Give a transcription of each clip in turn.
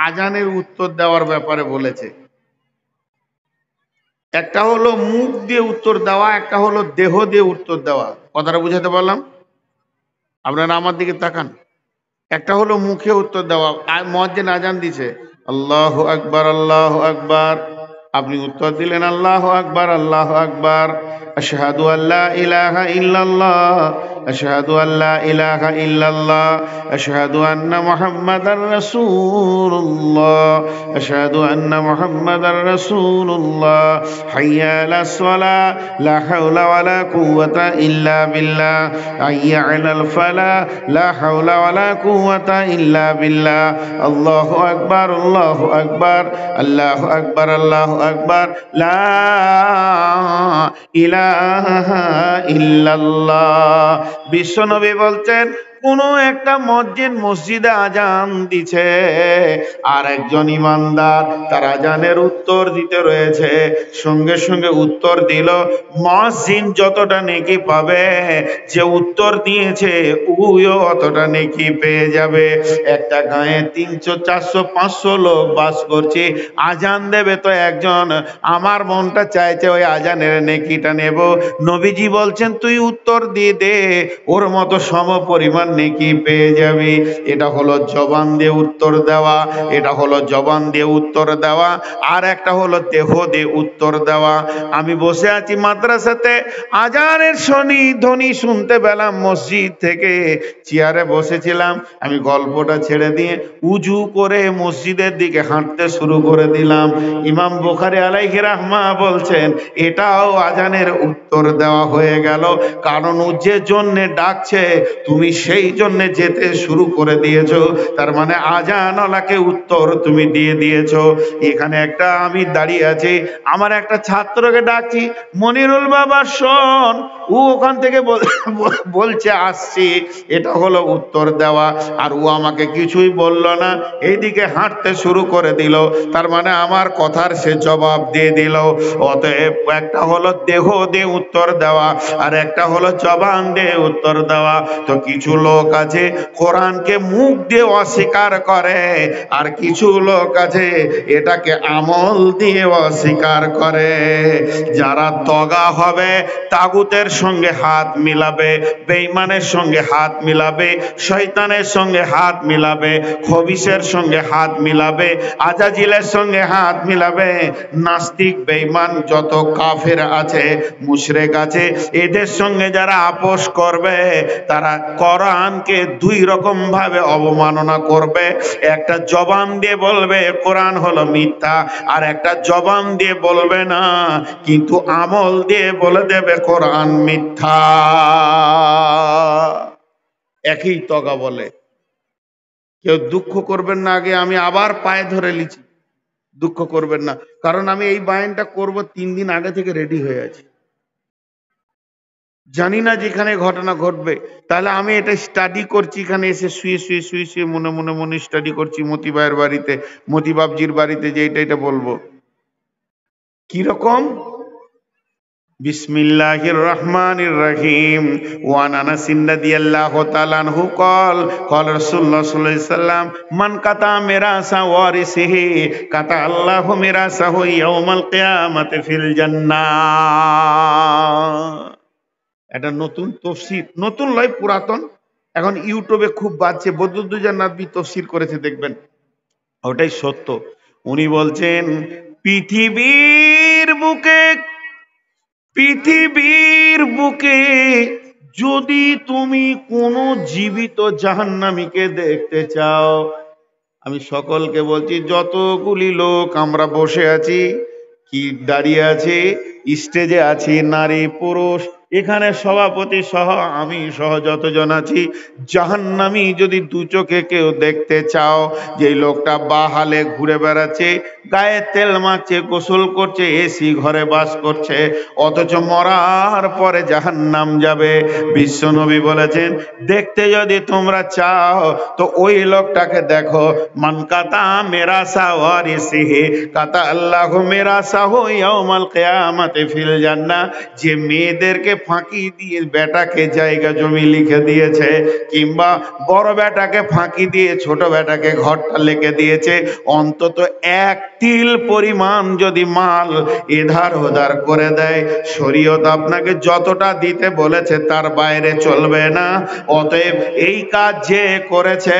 আজানের উত্তর দেওয়ার ব্যাপারে বলেছে। একটা হলো মুখ দিয়ে উত্তর দেওয়া, একটা হলো দেহ দিয়ে উত্তর দেওয়া। কথাটা বুঝাতে পারলাম? আপনারা আমার দিকে তাকান। একটা হলো মুখে উত্তর দেওয়া, আর মুয়াজ্জিন আজান দিছে, আল্লাহু আকবার আল্লাহু আকবার, আপনি উত্তর দিলেন আল্লাহু আকবার আল্লাহু আকবার, আশহাদু আল্লা ইলাহা ইল্লাল্লাহ, আশহাদু আল্লা ইলাহা ইল্লাল্লাহ, আশহাদু আন্না মুহাম্মাদার রাসূলুল্লাহ, আশহাদু আন্না মুহাম্মাদার রাসূলুল্লাহ, হাইয়া আলাস সালাহ, লা হাওলা ওয়ালা কুওয়াতা ইল্লা বিল্লাহ, হাইয়া আলাল ফালাহ, লা হাওলা ওয়ালা কুওয়াতা ইল্লা বিল্লাহ, আল্লাহু আকবার আল্লাহু আকবার, আল্লাহু আকবার আল্লাহু আকবার, লা ইলাহা ইল্লাল্লাহ। বিশ্বনবী বলছেন, কোন একটা মসজিদে আজান দিছে, আর একজন ইমানদার তার আজানের উত্তর দিতে রয়েছে, সঙ্গে সঙ্গে উত্তর দিল, মুয়াজ্জিন যতটা নেকি পাবে, যে উত্তর দিয়েছে উইও অতটা নেকি পেয়ে যাবে। একটা গায়ে 300 400 500 লোক বাস করছে, আজান দেবে তো একজন, আমার মনটা চাইছে ওই আজানের নেকিটা নেব। নবীজি বলছেন, তুই উত্তর দিয়ে দে, ওর মতো সম পরিমাণ নেকি পেয়ে যাবি। এটা হলো জবান দিয়ে উত্তর দেওয়া, এটা হলো জবান দিয়ে উত্তর দেওয়া। আর একটা হলো দেহ দিয়ে উত্তর দেওয়া। আমি বসে আছি মাদ্রাসাতে, আজানের ধ্বনি শুনতে পেলাম মসজিদ থেকে, চেয়ারে বসেছিলাম, আমি গল্পটা ছেড়ে দিয়ে উজু করে মসজিদের দিকে হাঁটতে শুরু করে দিলাম। ইমাম বুখারী আলাইহি রাহমা বলছেন, এটাও আজানের উত্তর দেওয়া হয়ে গেল, কারণ ও যে জন্য ডাকছে তুমি সেই জন্য যেতে শুরু করে দিয়েছো, তার মানে আজানওয়ালাকে উত্তর তুমি দিয়ে দিয়েছো। এখানে একটা আমি দাঁড়িয়ে আছি, আমার একটা ছাত্রকে ডাকছি, মনিরুল বাবা শোন, ও ওখান থেকে বলছে আসছি, এটা হলো উত্তর দেওয়া। আর ও আমাকে কিছুই বলল না, এইদিকে হাঁটতে শুরু করে দিল, তার মানে আমার কথার সে জবাব দিয়ে দিল। অতএব একটা হলো দেহ দিয়ে উত্তর দেওয়া, আর একটা হলো জবান দিয়ে উত্তর দেওয়া। তো কিছু লোক আছে কোরআনকে মুখ দিয়ে অস্বীকার করে, আর কিছু লোক আছে এটাকে আমল দিয়ে অস্বীকার করে। যারা তগা হবে, তাগুতের সঙ্গে হাত মিলাবে, বেঈমানের সঙ্গে হাত মিলাবে, শয়তানের সঙ্গে হাত মিলাবে, খবিশের সঙ্গে হাত মিলাবে, আজাজিলের সঙ্গে হাত মিলাবে, নাস্তিক বেঈমান যত কাফের আছে, মুশরিক আছে, এদের সঙ্গে যারা আপোষ করবে, তারা কোরআনকে দুই রকম ভাবে অবমাননা করবে। একটা জবান দিয়ে বলবে কোরআন হলো মিথ্যা, আর একটা জবান দিয়ে বলবে না, কিন্তু আমল দিয়ে বলে দেবে কোরআন মিথ্যা। একই তগা বলে। কেউ দুঃখ করবেন না, আগে আমি আবার পায়ে ধরে লিছি, দুঃখ করবেন না, কারণ আমি এই বায়ানটা করব 3 দিন আগে থেকে রেডি হয়ে আছি। জানি না যেখানে ঘটনা ঘটবে, তাহলে আমি এটা স্টাডি করছি, এখানে এসে শুয়ে মনে মনে স্টাডি করছি, মতিবাইয়ের বাড়িতে, মতিবাবজির বাড়িতে, যে এটা বলবো কিরকম। বিসমিল্লাহির রহমানির রহিম। ওয়ান আনাস রাদিয়াল্লাহু তাআলা আনহু ক্বাল ক্বাল রাসূলুল্লাহ সাল্লাল্লাহু আলাইহি সাল্লাম, মান কাতা মিরাসা ওয়ারিসিহি কাতা আল্লাহু মিরাসাহু ইয়াউমাল কিয়ামাতি ফিল জান্নাহ। এটা নতুন তাফসীর, নতুন লয় পুরাতন, এখন ইউটিউবে খুব বাজছে, বদরুদ্দোজা নদভী তাফসীর করেছে, দেখবেন ওটাই সত্য। উনি বলছেন, পৃথিবীর বুকে যদি তুমি কোনো জীবিত জাহান্নামীকে দেখতে চাও, আমি সকলকে বলছি, যতগুলি লোক আমরা বসে আছি, কি দাঁড়িয়ে আছি, স্টেজে আছি, নারী পুরুষ, এখানে সভাপতি সহ আমি সহ যতজন আছি, জাহান্নামী যদি দু চোখে কেউ দেখতে চাও, যে লোকটা বাহালে ঘুরে বেড়াচ্ছে, গায়ে তেল মাখছে, গোসল করছে, এসি ঘরে বাস করছে, অথচ মরার পরে জাহান্নাম যাবে, বিশ্বনবী বলেছেন, দেখতে যদি তোমরা চাও তো ওই লোকটাকে দেখো, মান কাতা মিরাসা ওয়ারিসিহি কাতা আল্লাহু মিরাসাহু ইয়াউমাল কিয়ামাতি ফিল জান্নাহ। যে মেয়েদেরকে ফাঁকি দিয়ে বেটাকে জায়গা জমি লিখে দিয়েছে, কিংবা বড় বেটাকে ফাঁকি দিয়ে ছোট বেটাকে ঘরটা লিখে দিয়েছে, অন্তত এক তিল পরিমাণ যদি মাল এধার ওধার করে দেয়, শরীয়ত আপনাকে যতটা দিতে বলেছে তার বাইরে চলবে না। অতএব এই কাজ যে করেছে,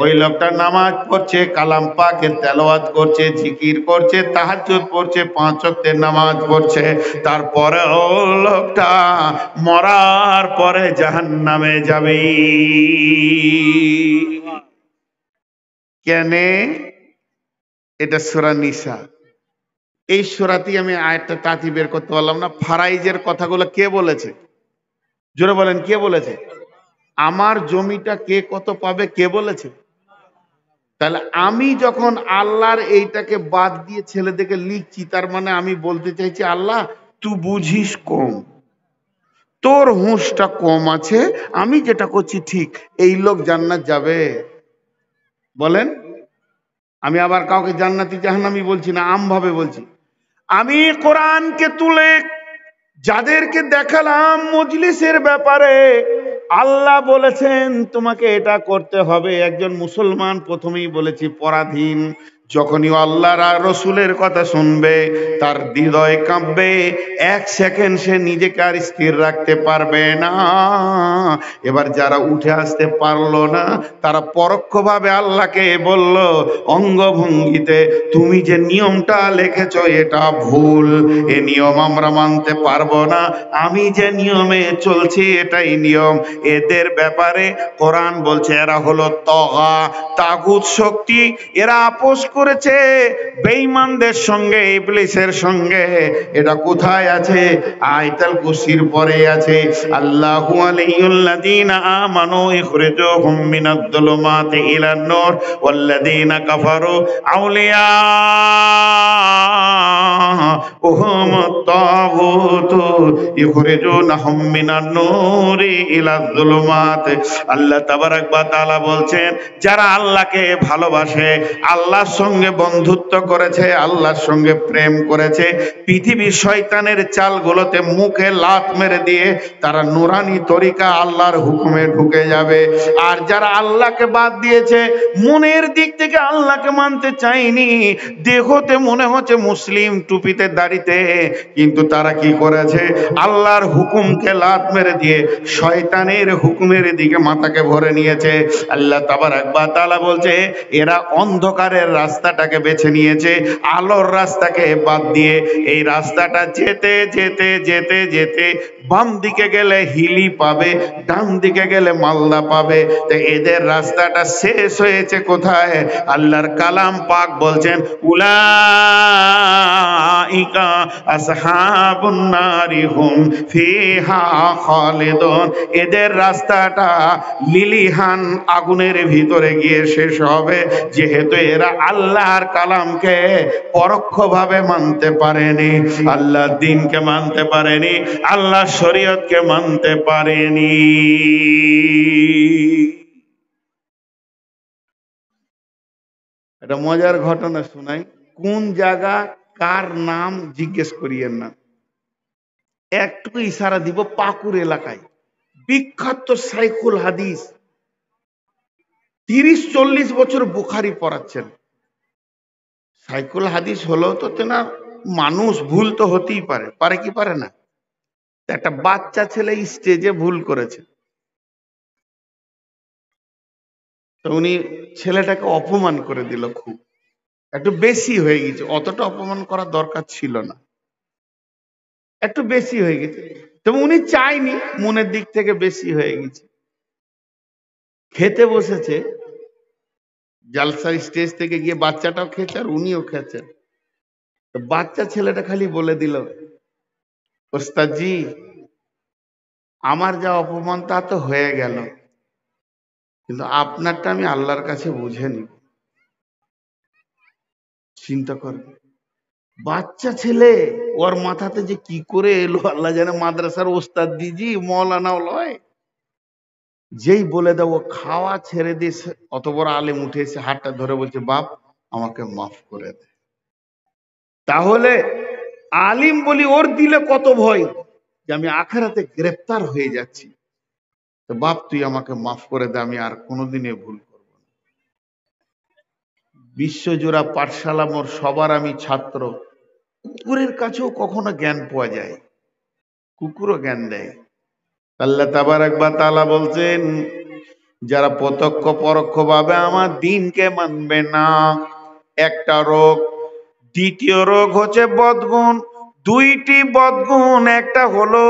ওই লোকটা নামাজ পড়ছে, কালাম পাকের তেলাওয়াত করছে, জিকির করছে, তাহাজ্জুদ পড়ছে, 5 ওয়াক্তের নামাজ পড়ছে, তারপরে ও লোকটা মরার পরে জাহান্নামে যাবে। কেন? এটা সূরা নিসা। এই সূরাতেই আমি আয়াতটা তাতি বের করতে পারলাম না। ফারাইজের কথাগুলো কে বলেছে? জোরে বলেন, কে বলেছে? আমার জমিটা কে কত পাবে কে বলেছে? তাহলে আমি যখন আল্লাহর এইটাকে বাদ দিয়ে ছেলেদেরকে লিখছি, তার মানে আমি বলতে চাইছি, আল্লাহ তুই বুঝিস কম, তোর হুঁশটা কম আছে, আমি যেটা করছি ঠিক। এই লোক জান্নাত যাবে? বলেন। আমি আবার কাউকে জান্নাতি জাহান্নামী বলছি না, আমভাবে বলছি। আমি কোরআনকে তুলে যাদেরকে দেখালাম মজলিসের ব্যাপারে, আল্লাহ বলেছেন তোমাকে এটা করতে হবে। একজন মুসলমান, প্রথমেই বলেছি, পরাধীন। যখনই আল্লাহর আর রসুলের কথা শুনবে, তার হৃদয় কাঁপবে, 1 সেকেন্ড সে নিজেকে আর স্থির রাখতে পারবে না। এবার যারা উঠে আসতে পারলো না, তারা পরোক্ষভাবে আল্লাহকে বলল অঙ্গভঙ্গিতে, তুমি যে নিয়মটা লিখেছো এটা ভুল, এ নিয়ম আমরা মানতে পারবো না, আমি যে নিয়মে চলছি এটাই নিয়ম। এদের ব্যাপারে কোরআন বলছে এরা হলো তগা, তাগুত শক্তি। এরা আপোষ করেছে বেঈমানদের সঙ্গে, ইবলিসের সঙ্গে। এটা কোথায় আছে? আয়াতুল কুরসির পরে আছে, আল্লাহু আলিয়্যুল্লাযীনা আমানু ইখরিজুহুম মিনাদ যুলুমাতি ইলান নূর ওয়াল্লাযীনা কাফারু আউলিয়াউহুমুত তাগুত ইখরিজুনাহুম মিনান নূরি ইলাজ যুলুমাত। আল্লাহ তাবারাক ওয়া তাআলা বলছেন, যারা আল্লাহকে ভালোবাসে, আল্লাহর সঙ্গে বন্ধুত্ব করেছে, আল্লাহর সঙ্গে প্রেম করেছে, পৃথিবীর শয়তানের চালগুলোতে মুখে লাত মেরে দিয়ে তারা নুরানি তরিকা আল্লাহর হুকুমে ঢুকে যাবে। আর যারা আল্লাহকে বাদ দিয়েছে, মনের দিক থেকে আল্লাহকে মানতে চায়নি, দেহতে মনে হচ্ছে মুসলিম, টুপিতে দাড়িতে, কিন্তু তারা কি করেছে? আল্লাহর হুকুমকে লাত মেরে দিয়ে শয়তানের হুকুমের দিকে মাথাকে ভরে নিয়েছে। আল্লাহ তাবারাক ওয়া তাআলা বলছে এরা অন্ধকারের রাস্তাটাকে বেছে নিয়েছে, আলোর রাস্তাকে বাদ দিয়ে। এই রাস্তাটা যেতে যেতে যেতে যেতে বাম দিকে গেলে হিলি পাবে, ডান দিকে গেলে মালদা পাবে। তো এদের রাস্তাটা শেষ হয়েছে কোথায়? আল্লাহর কালাম পাক বলছেন উলাইকা আসহাবুন নারি হুম ফিহা খালিদুন। এদের রাস্তাটা লিলিহান আগুনের ভিতরে গিয়ে শেষ হবে, যেহেতু এরা আল্লাহর কালামকে পরোক্ষভাবে মানতে পারেনি, আল্লাহর দ্বীনকে মানতে পারেনি, আল্লাহর শরীয়তকে মানতে পারেনি। এটা মজার ঘটনা শোনাই। কোন জায়গা কার নাম জিজ্ঞেস করিয়েন না, একটু ইশারা দিব। পাকুর এলাকায় বিখ্যাত শাইখুল হাদিস, 30-40 বছর বুখারী পড়াচ্ছেন। শাইখুল হাদিস হলো তো না, মানুষ ভুল তো হতেই পারে, পারে কি পারে না? একটা বাচ্চা ছেলে স্টেজে ভুল করেছে, তো উনি ছেলেটাকে অপমান করে দিল, খুব একটু বেশি হয়ে গেছে, অতটা অপমান করার দরকার ছিল না, একটু বেশি হয়ে গেছে। তো উনি চাইনি, মনের দিক থেকে বেশি হয়ে গেছে। খেতে বসেছে, জালসার স্টেজ থেকে গিয়ে বাচ্চাটাও খেয়েছে আর উনিও খেয়েছেন। তো বাচ্চা ছেলেটা খালি বলে দিল, ওস্তাদ জি আমার যা অপমান তা তো হয়ে গেল, কিন্তু আপনারটা আমি আল্লাহর কাছে বুঝে নিব। চিন্তা করবে, বাচ্চা ছেলে, ওর মাথাতে যে কি করে এলো আল্লাহ জানে, মাদ্রাসার ওস্তাদ দিজি মৌলানাও লয়। যেই বলে দেব খাওয়া ছেড়ে দিয়েছে, অত বড় আলেম উঠে এসে হাতটা ধরে বলছে বাপ আমাকে মাফ করে দে। তাহলে আলিম বলি ওর দিলে কত ভয়, যে আমি আখেরাতে গ্রেফতার হয়ে যাচ্ছি, তো বাপ তুই আমাকে মাফ করে দে, আমি আর কোনোদিনে ভুল করব না। বিশ্বজোড়া পাঠশালা মোর সবার আমি ছাত্র। কুকুরের কাছেও কখনো জ্ঞান পাওয়া যায়, কুকুরও জ্ঞান দেয়। আল্লাহ তাবারাক ওয়া তাআলা বলছেন, যারা প্রত্যক্ষ পরোক্ষ ভাবে আমার দিনকে মানবে না, একটা রোগ। দ্বিতীয় রোগ হচ্ছে বদগুণ। দুইটি বদগুণ, একটা হলো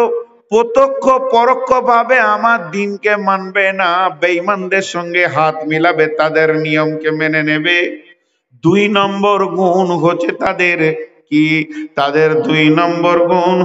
প্রত্যক্ষ পরোক্ষ ভাবে আমার দিনকে মানবে না, বেঈমানদের সঙ্গে হাত মিলাবে, তাদের নিয়মকে মেনে নেবে। 2 নম্বর গুণ হচ্ছে তাদের কি, তাদের 2 নম্বর গুণ